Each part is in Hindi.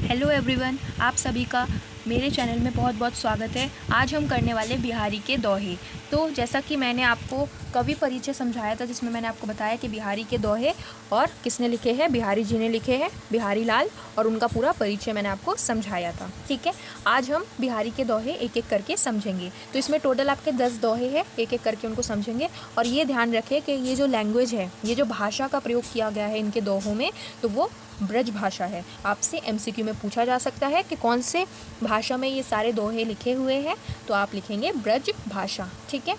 हेलो एवरीवन, आप सभी का मेरे चैनल में बहुत बहुत स्वागत है। आज हम करने वाले बिहारी के दोहे। तो जैसा कि मैंने आपको कवि परिचय समझाया था, जिसमें मैंने आपको बताया कि बिहारी के दोहे और किसने लिखे हैं, बिहारी जी ने लिखे हैं, बिहारी लाल, और उनका पूरा परिचय मैंने आपको समझाया था। ठीक है, आज हम बिहारी के दोहे एक एक करके समझेंगे। तो इसमें टोटल आपके 10 दोहे हैं, एक एक करके उनको समझेंगे। और ये ध्यान रखें कि ये जो लैंग्वेज है, ये जो भाषा का प्रयोग किया गया है इनके दोहों में, तो वो ब्रज भाषा है। आपसे एमसीक्यू में पूछा जा सकता है कि कौन से भाषा में ये सारे दोहे लिखे हुए हैं, तो आप लिखेंगे ब्रज भाषा। ठीक है,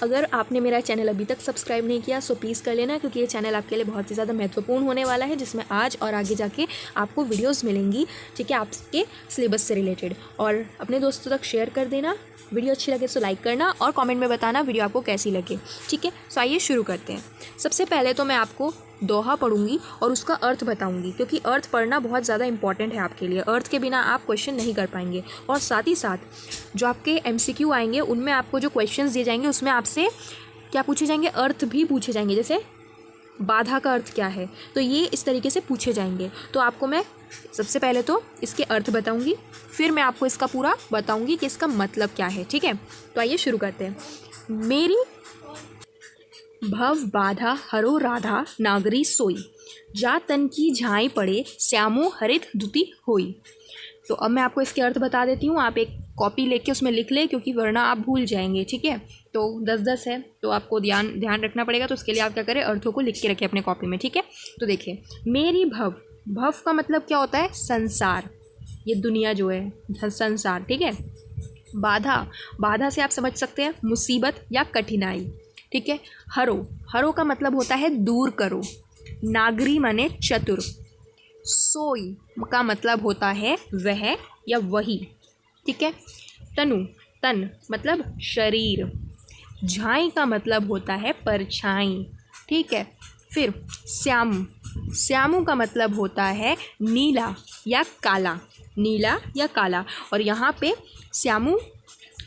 अगर आपने मेरा चैनल अभी तक सब्सक्राइब नहीं किया सो प्लीज़ कर लेना, क्योंकि ये चैनल आपके लिए बहुत ही ज़्यादा महत्वपूर्ण होने वाला है, जिसमें आज और आगे जाके आपको वीडियोस मिलेंगी। ठीक है, आपके सिलेबस से रिलेटेड। और अपने दोस्तों तक शेयर कर देना। वीडियो अच्छी लगे तो लाइक करना और कमेंट में बताना वीडियो आपको कैसी लगे। ठीक है, सो आइए शुरू करते हैं। सबसे पहले तो मैं आपको दोहा पढ़ूंगी और उसका अर्थ बताऊंगी, क्योंकि अर्थ पढ़ना बहुत ज़्यादा इंपॉर्टेंट है आपके लिए। अर्थ के बिना आप क्वेश्चन नहीं कर पाएंगे। और साथ ही साथ जो आपके एमसीक्यू आएंगे उनमें आपको जो क्वेश्चंस दिए जाएंगे उसमें आपसे क्या पूछे जाएंगे, अर्थ भी पूछे जाएंगे। जैसे बाधा का अर्थ क्या है, तो ये इस तरीके से पूछे जाएंगे। तो आपको मैं सबसे पहले तो इसके अर्थ बताऊंगी, फिर मैं आपको इसका पूरा बताऊंगी कि इसका मतलब क्या है। ठीक है, तो आइए शुरू करते हैं। मेरी भव बाधा हरो राधा नागरी सोई, जा तन की झाई पड़े श्यामो हरित दुति होई। तो अब मैं आपको इसके अर्थ बता देती हूँ। आप एक कॉपी लेके उसमें लिख ले, क्योंकि वरना आप भूल जाएंगे। ठीक है, तो 10-10 है, तो आपको ध्यान रखना पड़ेगा। तो उसके लिए आप क्या करें, अर्थों को लिख के रखें अपने कॉपी में। ठीक है, तो देखिए, मेरी भव, भव का मतलब क्या होता है, संसार, ये दुनिया जो है संसार। ठीक है, बाधा, बाधा से आप समझ सकते हैं मुसीबत या कठिनाई। ठीक है, हरो, हरो का मतलब होता है दूर करो। नागरी माने चतुर। सोई का मतलब होता है वह या वही। ठीक है, तनु, तन मतलब शरीर। झाई का मतलब होता है परछाई। ठीक है, फिर श्याम, श्यामू का मतलब होता है नीला या काला, नीला या काला। और यहाँ पे श्यामू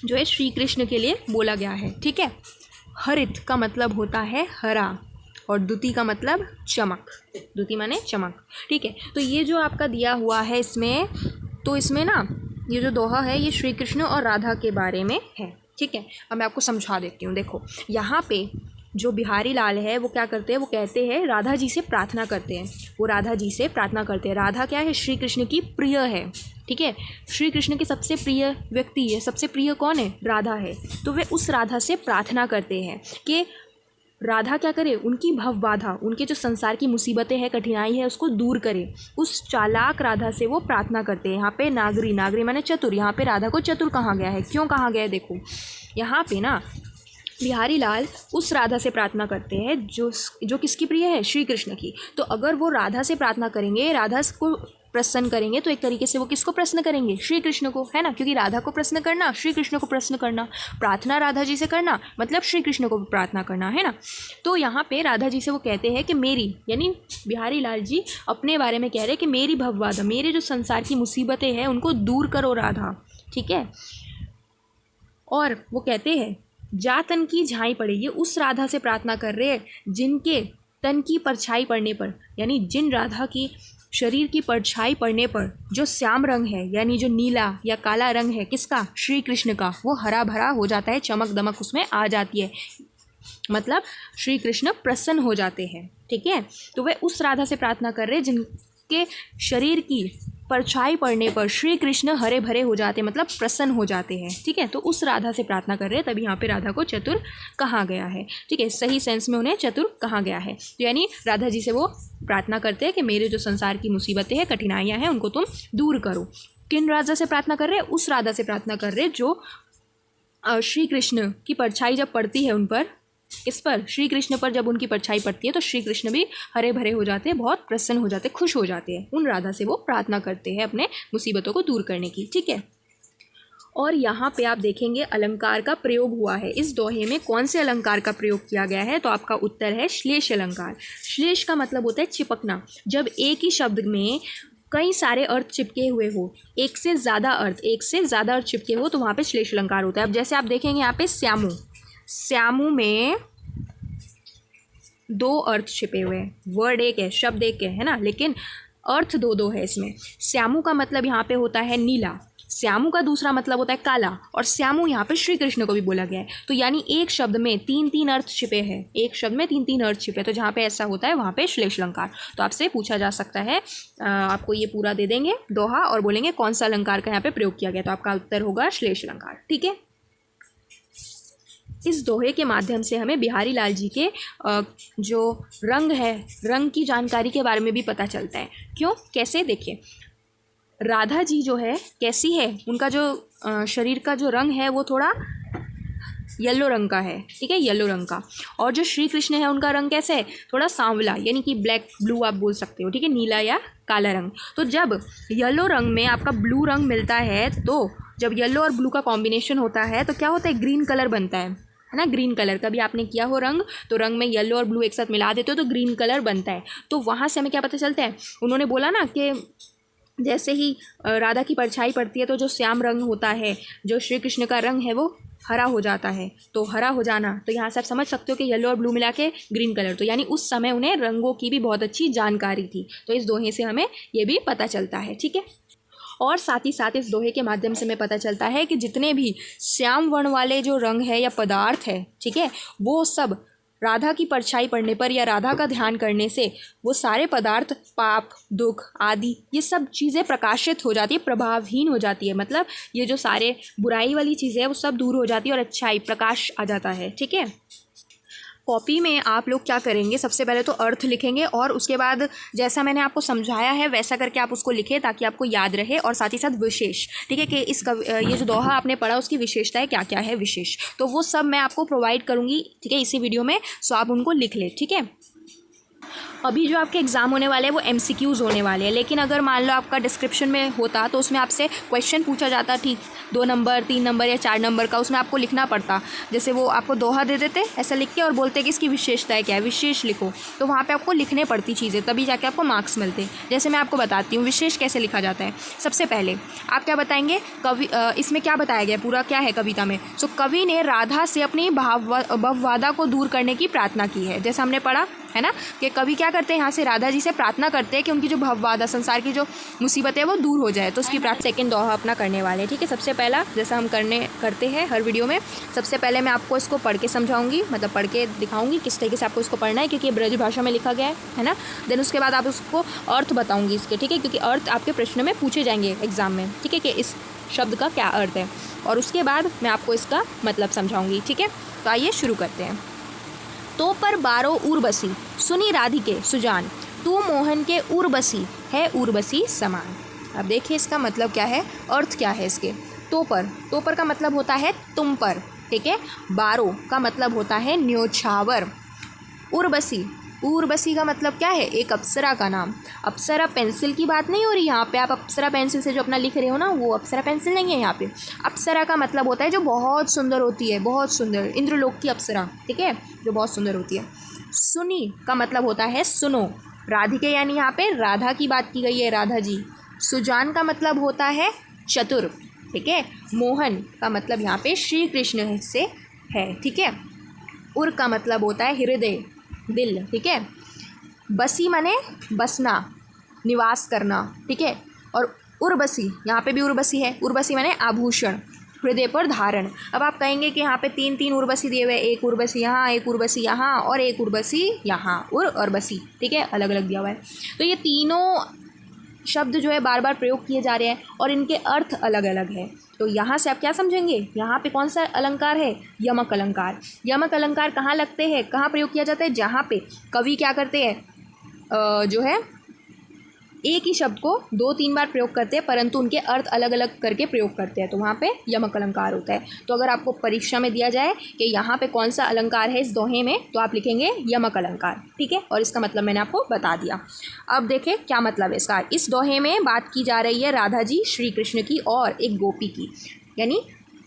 जो है श्री कृष्ण के लिए बोला गया है। ठीक है, हरित का मतलब होता है हरा, और द्युति का मतलब चमक, द्युति माने चमक। ठीक है, तो ये जो आपका दिया हुआ है इसमें, तो इसमें ना ये जो दोहा है ये श्री कृष्ण और राधा के बारे में है। ठीक है, अब मैं आपको समझा देती हूँ। देखो, यहाँ पे जो बिहारी लाल है वो क्या करते हैं, वो कहते हैं राधा जी से प्रार्थना करते हैं। वो राधा जी से प्रार्थना करते हैं। राधा क्या है, श्री कृष्ण की प्रिय है। ठीक है, श्री कृष्ण के सबसे प्रिय व्यक्ति है, सबसे प्रिय कौन है, राधा है। तो वे उस राधा से प्रार्थना करते हैं कि राधा क्या करे, उनकी भव बाधा, उनके जो संसार की मुसीबतें हैं, कठिनाई है, उसको दूर करे। उस चालाक राधा से वो प्रार्थना करते हैं। यहाँ पे नागरी, नागरी माने चतुर। यहाँ पे राधा को चतुर कहा गया है। क्यों कहा गया है, देखो यहाँ पे ना बिहारी लाल उस राधा से प्रार्थना करते हैं जो किसकी प्रिय है, श्री कृष्ण की। तो अगर वो राधा से प्रार्थना करेंगे, राधा को प्रसन्न करेंगे, तो एक तरीके से वो किसको प्रश्न करेंगे, श्री कृष्ण को, है ना। क्योंकि राधा को प्रश्न करना, श्री कृष्ण को प्रश्न करना, प्रार्थना राधा जी से करना मतलब श्री कृष्ण को प्रार्थना करना, है ना। तो यहाँ पे राधा जी से वो कहते हैं कि मेरी, यानी बिहारी लाल जी अपने बारे में कह रहे हैं कि मेरी भवबाधा, मेरे जो संसार की मुसीबतें हैं उनको दूर करो राधा। ठीक है, और वो कहते हैं जा तन की झाई पड़े, ये उस राधा से प्रार्थना कर रहे हैं जिनके तन की परछाई पड़ने पर, यानी जिन राधा की शरीर की परछाई पड़ने पर जो श्याम रंग है, यानी जो नीला या काला रंग है किसका, श्री कृष्ण का, वो हरा भरा हो जाता है, चमक दमक उसमें आ जाती है, मतलब श्री कृष्ण प्रसन्न हो जाते हैं। ठीक है, तो वे उस राधा से प्रार्थना कर रहे हैं जिनके शरीर की परछाई पड़ने पर श्री कृष्ण हरे भरे हो जाते हैं, मतलब प्रसन्न हो जाते हैं। ठीक है, तो उस राधा से प्रार्थना कर रहे हैं, तभी यहाँ पे राधा को चतुर कहा गया है। ठीक है, सही सेंस में उन्हें चतुर कहा गया है। तो यानी राधा जी से वो प्रार्थना करते हैं कि मेरे जो संसार की मुसीबतें हैं, कठिनाइयाँ हैं, उनको तुम दूर करो। किन राधा से प्रार्थना कर रहे हैं, उस राधा से प्रार्थना कर रहे हैं जो श्री कृष्ण की परछाई जब पड़ती है उन पर, इस पर श्री कृष्ण पर जब उनकी परछाई पड़ती है तो श्री कृष्ण भी हरे भरे हो जाते हैं, बहुत प्रसन्न हो जाते हैं, खुश हो जाते हैं। उन राधा से वो प्रार्थना करते हैं अपने मुसीबतों को दूर करने की। ठीक है, और यहाँ पे आप देखेंगे अलंकार का प्रयोग हुआ है। इस दोहे में कौन से अलंकार का प्रयोग किया गया है, तो आपका उत्तर है श्लेष अलंकार। श्लेष का मतलब होता है चिपकना। जब एक ही शब्द में कई सारे अर्थ चिपके हुए हो, एक से ज़्यादा अर्थ चिपके हो, तो वहाँ पे श्लेष अलंकार होता है। अब जैसे आप देखेंगे यहाँ पे श्यामू, श्यामू में 2 अर्थ छिपे हुए हैं, वर्ड एक है, शब्द एक है ना, लेकिन अर्थ दो दो है इसमें। श्यामू का मतलब यहाँ पे होता है नीला, श्यामू का दूसरा मतलब होता है काला, और श्यामू यहाँ पे श्री कृष्ण को भी बोला गया है। तो यानी एक शब्द में तीन तीन अर्थ छिपे हैं, एक शब्द में तीन तीन अर्थ छिपे। तो जहाँ पे ऐसा होता है वहाँ पे श्लेष अलंकार। तो आपसे पूछा जा सकता है, आपको ये पूरा दे देंगे दोहा और बोलेंगे कौन सा अलंकार का यहाँ पे प्रयोग किया गया, तो आपका उत्तर होगा श्लेष अलंकार। ठीक है। इस दोहे के माध्यम से हमें बिहारी लाल जी के जो रंग है, रंग की जानकारी के बारे में भी पता चलता है। क्यों, कैसे, देखिए राधा जी जो है कैसी है, उनका जो शरीर का जो रंग है वो थोड़ा येलो रंग का है, ठीक है, येलो रंग का। और जो श्री कृष्ण है उनका रंग कैसा है, थोड़ा सांवला, यानी कि ब्लैक ब्लू आप बोल सकते हो, ठीक है, नीला या काला रंग। तो जब येलो रंग में आपका ब्लू रंग मिलता है, तो जब येलो और ब्लू का कॉम्बिनेशन होता है तो क्या होता है, ग्रीन कलर बनता है ना। ग्रीन कलर कभी आपने किया हो रंग, तो रंग में येलो और ब्लू एक साथ मिला देते हो तो ग्रीन कलर बनता है। तो वहाँ से हमें क्या पता चलता है, उन्होंने बोला ना कि जैसे ही राधा की परछाई पड़ती है तो जो श्याम रंग होता है, जो श्री कृष्ण का रंग है वो हरा हो जाता है। तो हरा हो जाना, तो यहाँ से आप समझ सकते हो कि येलो और ब्लू मिला के ग्रीन कलर। तो यानी उस समय उन्हें रंगों की भी बहुत अच्छी जानकारी थी। तो इस दोहे से हमें ये भी पता चलता है। ठीक है। और साथ ही साथ इस दोहे के माध्यम से हमें पता चलता है कि जितने भी श्याम वर्ण वाले जो रंग है या पदार्थ है, ठीक है, वो सब राधा की परछाई पड़ने पर या राधा का ध्यान करने से वो सारे पदार्थ, पाप, दुख आदि, ये सब चीज़ें प्रकाशित हो जाती है, प्रभावहीन हो जाती है। मतलब ये जो सारे बुराई वाली चीज़ें हैं वो सब दूर हो जाती है और अच्छाई, प्रकाश आ जाता है। ठीक है। कॉपी में आप लोग क्या करेंगे, सबसे पहले तो अर्थ लिखेंगे और उसके बाद जैसा मैंने आपको समझाया है वैसा करके आप उसको लिखें ताकि आपको याद रहे। और साथ ही साथ विशेष, ठीक है, कि ये जो दोहा आपने पढ़ा उसकी विशेषताएं क्या क्या है विशेष, तो वो सब मैं आपको प्रोवाइड करूँगी, ठीक है, इसी वीडियो में। सो आप उनको लिख लें। ठीक है। अभी जो आपके एग्ज़ाम होने वाले हैं वो MCQs होने वाले हैं, लेकिन अगर मान लो आपका डिस्क्रिप्शन में होता तो उसमें आपसे क्वेश्चन पूछा जाता, ठीक, 2 नंबर 3 नंबर या 4 नंबर का, उसमें आपको लिखना पड़ता। जैसे वो आपको दोहा दे देते ऐसा लिख के और बोलते कि इसकी विशेषताएं क्या है, विशेष लिखो। तो वहाँ पे आपको लिखने पड़ती चीज़ें, तभी जाके आपको मार्क्स मिलते। जैसे मैं आपको बताती हूँ विशेष कैसे लिखा जाता है। सबसे पहले आप क्या बताएंगे, कवि, इसमें क्या बताया गया पूरा क्या है कविता में। सो कवि ने राधा से अपनी भवबाधा को दूर करने की प्रार्थना की है। जैसा हमने पढ़ा है ना कि कवि क्या करते हैं, यहाँ से राधा जी से प्रार्थना करते हैं कि उनकी जो भवबाधा, संसार की जो मुसीबत है वो दूर हो जाए। तो उसकी प्रार्थना सेकंड दोहा अपना करने वाले हैं। ठीक है। सबसे पहला जैसा हम करते हैं हर वीडियो में, सबसे पहले मैं आपको इसको पढ़ के समझाऊंगी, मतलब पढ़ के दिखाऊंगी किस तरीके से आपको इसको पढ़ना है, क्योंकि ये ब्रज भाषा में लिखा गया है ना। देन उसके बाद आप उसको अर्थ बताऊँगी इसके, ठीक है, क्योंकि अर्थ आपके प्रश्न में पूछे जाएंगे एग्जाम में, ठीक है, कि इस शब्द का क्या अर्थ है। और उसके बाद मैं आपको इसका मतलब समझाऊँगी। ठीक है। तो आइए शुरू करते हैं। तो पर 12 उर्वशी सुनी राधिके सुजान, तू मोहन के उर्वशी है उर्वशी समान। अब देखिए इसका मतलब क्या है, अर्थ क्या है इसके। तो पर का मतलब होता है तुम पर, ठीक है। 12 का मतलब होता है न्योछावर। उर्वशी का मतलब क्या है, एक अप्सरा का नाम। अप्सरा पेंसिल की बात नहीं हो रही यहाँ पे, आप अप्सरा पेंसिल से जो अपना लिख रहे हो ना, वो अप्सरा पेंसिल नहीं है यहाँ पे। अप्सरा का मतलब होता है जो बहुत सुंदर होती है, बहुत सुंदर, इंद्रलोक की अप्सरा, ठीक है, जो बहुत सुंदर होती है। सुनी का मतलब होता है सुनो, राधिके यानी यहाँ पे राधा की बात की गई है, राधा जी। सुजान का मतलब होता है चतुर, ठीक है। मोहन का मतलब यहाँ पे श्री कृष्ण से है, ठीक है। उर का मतलब होता है हृदय, दिल, ठीक है। बसी माने बसना, निवास करना, ठीक है। और उर्वशी, यहाँ पे भी उर्वशी है, उर्वशी माने आभूषण, हृदय पर धारण। अब आप कहेंगे कि यहाँ पे 3 उर्वशी दिए हुए, एक उर्वशी यहाँ, एक उर्वशी यहाँ और एक उर्वशी यहाँ, और बसी, ठीक है, अलग अलग दिया हुआ है। तो ये तीनों शब्द जो है बार बार प्रयोग किए जा रहे हैं और इनके अर्थ अलग अलग है। तो यहाँ से आप क्या समझेंगे, यहाँ पे कौन सा अलंकार है, यमक अलंकार। यमक अलंकार कहाँ लगते हैं, कहाँ प्रयोग किया जाता है, जहाँ पे कवि क्या करते हैं, जो है एक ही शब्द को 2-3 बार प्रयोग करते हैं परंतु उनके अर्थ अलग अलग करके प्रयोग करते हैं, तो वहाँ पे यमक अलंकार होता है। तो अगर आपको परीक्षा में दिया जाए कि यहाँ पे कौन सा अलंकार है इस दोहे में, तो आप लिखेंगे यमक अलंकार, ठीक है। और इसका मतलब मैंने आपको बता दिया। अब देखें क्या मतलब है इसका। इस दोहे में बात की जा रही है राधा जी श्री कृष्ण की और एक गोपी की, यानी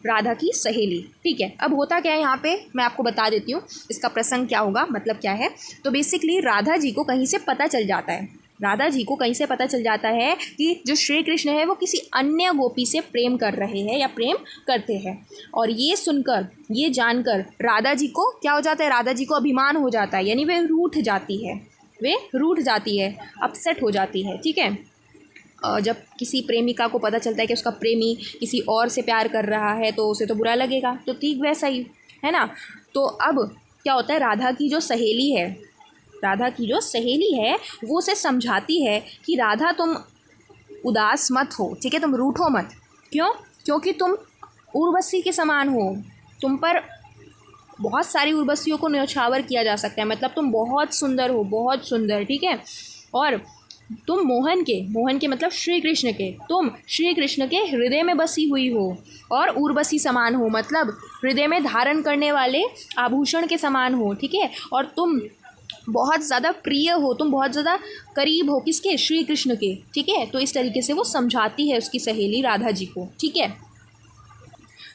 राधा की सहेली, ठीक है। अब होता क्या है यहाँ पे, मैं आपको बता देती हूँ इसका प्रसंग क्या होगा, मतलब क्या है। तो बेसिकली राधा जी को कहीं से पता चल जाता है, राधा जी को कहीं से पता चल जाता है कि जो श्री कृष्ण है वो किसी अन्य गोपी से प्रेम कर रहे हैं या प्रेम करते हैं। और ये सुनकर, ये जानकर राधा जी को क्या हो जाता है, राधा जी को अभिमान हो जाता है, यानी वे रूठ जाती है, वे रूठ जाती है, अपसेट हो जाती है, ठीक है। जब किसी प्रेमिका को पता चलता है कि उसका प्रेमी किसी और से प्यार कर रहा है तो उसे तो बुरा लगेगा, तो ठीक वैसा ही है ना। तो अब क्या होता है, राधा की जो सहेली है वो उसे समझाती है कि राधा तुम उदास मत हो, ठीक है, तुम रूठो मत। क्यों? क्योंकि तुम उर्वशी के समान हो, तुम पर बहुत सारी उर्वशियों को न्यौछावर किया जा सकता है, मतलब तुम बहुत सुंदर हो, बहुत सुंदर, ठीक है। और तुम मोहन के मतलब श्री कृष्ण के, तुम श्री कृष्ण के हृदय में बसी हुई हो और उर्वशी समान हो, मतलब हृदय में धारण करने वाले आभूषण के समान हो, ठीक है। और तुम बहुत ज़्यादा प्रिय हो, तुम बहुत ज़्यादा करीब हो किसके? श्री कृष्ण के, ठीक है। तो इस तरीके से वो समझाती है उसकी सहेली राधा जी को, ठीक है।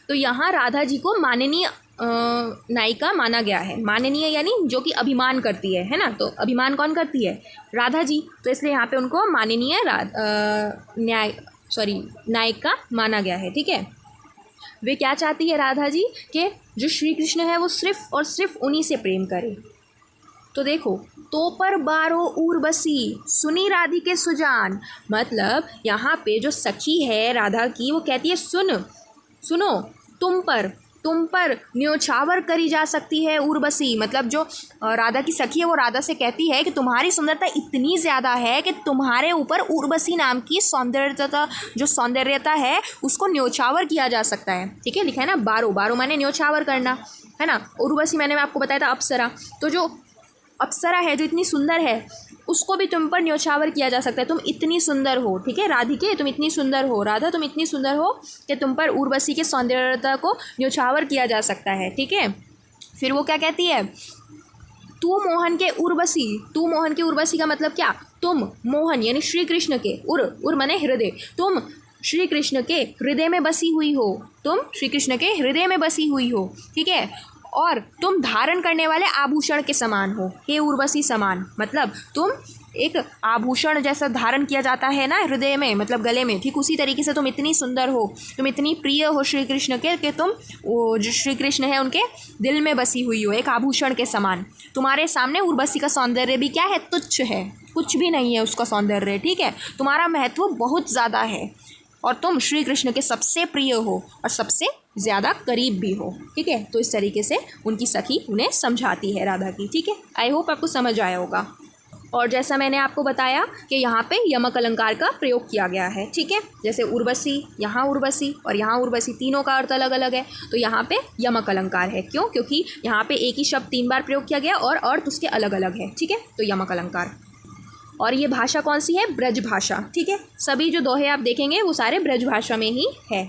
तो यहाँ राधा जी को माननीय नायिका माना गया है। माननीय यानी जो कि अभिमान करती है ना। तो अभिमान कौन करती है? राधा जी। तो इसलिए यहाँ पे उनको माननीय नायिका माना गया है, ठीक है। वे क्या चाहती है राधा जी कि जो श्री कृष्ण है वो सिर्फ और सिर्फ उन्हीं से प्रेम करे। तो देखो, तो पर बारो उर्वशी सुनी राधिके सुजान, मतलब यहाँ पे जो सखी है राधा की वो कहती है सुनो तुम पर न्योछावर करी जा सकती है उर्वशी, मतलब जो राधा की सखी है वो राधा से कहती है कि तुम्हारी सुंदरता इतनी ज़्यादा है कि तुम्हारे ऊपर उर्वशी नाम की सौंदर्यता है उसको न्योछावर किया जा सकता है, ठीक है। लिखा है ना बारो माने न्योछावर करना, है ना। उर्वशी मैंने आपको बताया था अप्सरा, तो जो अप्सरा है जो इतनी सुंदर है उसको भी तुम पर न्योछावर किया जा सकता है। तुम इतनी सुंदर हो, ठीक है राधिके, तुम इतनी सुंदर हो, राधा तुम इतनी सुंदर हो कि तुम पर उर्वशी के सौंदर्यता को न्योछावर किया जा सकता है, ठीक है। फिर वो क्या कहती है, तू मोहन के उर्वशी का मतलब क्या? तुम मोहन यानी श्री कृष्ण के, उर माने हृदय, तुम श्री कृष्ण के हृदय में बसी हुई हो, ठीक है। और तुम धारण करने वाले आभूषण के समान हो, हे उर्वशी समान, मतलब तुम एक आभूषण जैसा धारण किया जाता है ना हृदय में, मतलब गले में, ठीक उसी तरीके से तुम इतनी सुंदर हो, तुम इतनी प्रिय हो श्री कृष्ण के कि तुम वो जो श्री कृष्ण है उनके दिल में बसी हुई हो, एक आभूषण के समान। तुम्हारे सामने उर्वशी का सौंदर्य भी क्या है? तुच्छ है, कुछ भी नहीं है उसका सौंदर्य, ठीक है। तुम्हारा महत्व बहुत ज़्यादा है और तुम श्री कृष्ण के सबसे प्रिय हो और सबसे ज़्यादा करीब भी हो, ठीक है। तो इस तरीके से उनकी सखी उन्हें समझाती है राधा की, ठीक है। आई होप आपको समझ आया होगा। और जैसा मैंने आपको बताया कि यहाँ पे यमक अलंकार का प्रयोग किया गया है, ठीक है। जैसे उर्वशी, यहाँ उर्वशी और यहाँ उर्वशी, तीनों का अर्थ अलग अलग है, तो यहाँ पे यमक अलंकार है। क्यों? क्योंकि यहाँ पे एक ही शब्द 3 बार प्रयोग किया गया और अर्थ उसके अलग अलग है, ठीक है। तो यमक अलंकार। और ये भाषा कौन सी है? ब्रज भाषा, ठीक है। सभी जो दोहे आप देखेंगे वो सारे ब्रज भाषा में ही है।